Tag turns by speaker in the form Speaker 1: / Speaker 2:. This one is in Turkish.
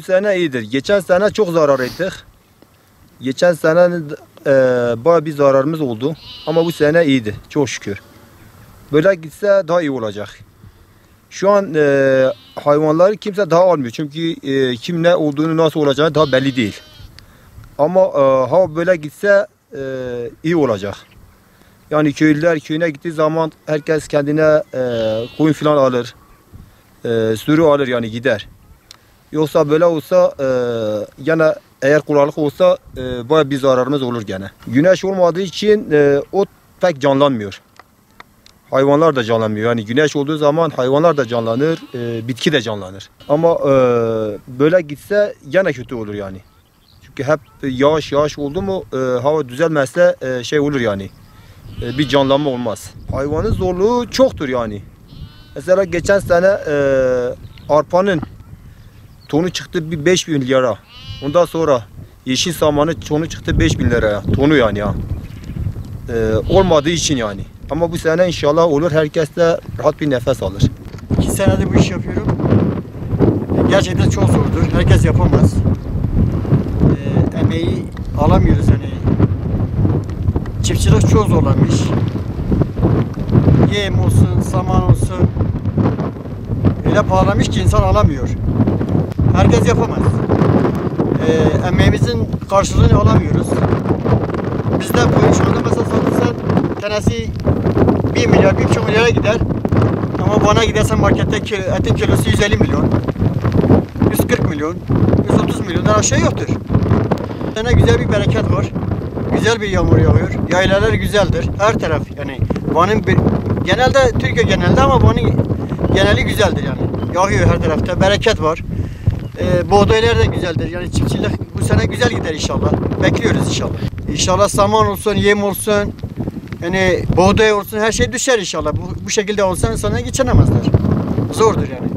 Speaker 1: sene iyidir. Geçen sene çok zarar ettik. Geçen sene bayağı bir zararımız oldu. Ama bu sene iyiydi. Çok şükür. Böyle gitse daha iyi olacak. Şu an hayvanları kimse daha almıyor. Çünkü kim ne olduğunu, nasıl olacağını daha belli değil. Ama hava böyle gitse iyi olacak. Yani köylüler köyüne gittiği zaman herkes kendine koyun falan alır. Sürü alır, yani gider. Yoksa böyle olsa gene, eğer kuraklık olsa bayağı bir zararımız olur gene. Güneş olmadığı için ot pek canlanmıyor. Hayvanlar da canlanmıyor. Yani güneş olduğu zaman hayvanlar da canlanır, bitki de canlanır. Ama böyle gitse gene kötü olur yani. Çünkü hep yağış oldu mu hava düzelmezse şey olur yani. Bir canlanma olmaz. Hayvanın zorluğu çoktur yani. Mesela geçen sene arpanın tonu çıktı bir 5.000 lira. Ondan sonra yeşil samanın tonu çıktı 5.000 liraya. Tonu yani ya. Olmadığı için yani. Ama bu sene inşallah olur. Herkes de rahat bir nefes alır.
Speaker 2: 2 senedir bu işi yapıyorum. Gerçekten çok zordur. Herkes yapamaz. Emeği alamıyoruz hani. Çiftçilik çok zorlanmış. Yem olsun, saman olsun. Öyle pahalanmış ki insan alamıyor. Herkes yapamaz. Emeğimizin karşılığını alamıyoruz. Bizde bu şu anda mesela satılsa tanesi 1 milyar, 1,5 milyara gider. Ama bana gidersen markette etin kilosu 150 milyon, 140 milyon, 130 milyondan aşağı yoktur. Yine güzel bir bereket var. Güzel bir yağmur yağıyor. Yaylalar güzeldir. Her taraf yani Van'ın genelde Türkiye genelde ama Van'ın geneli güzeldir yani. Yağıyor her tarafta. Bereket var. Buğdaylar da güzeldir. Yani çiftçilik bu sene güzel gider inşallah. Bekliyoruz inşallah. İnşallah saman olsun, yem olsun, yani buğday olsun, her şey düşer inşallah. Bu şekilde olsa sana geçinemezler. Zordur yani.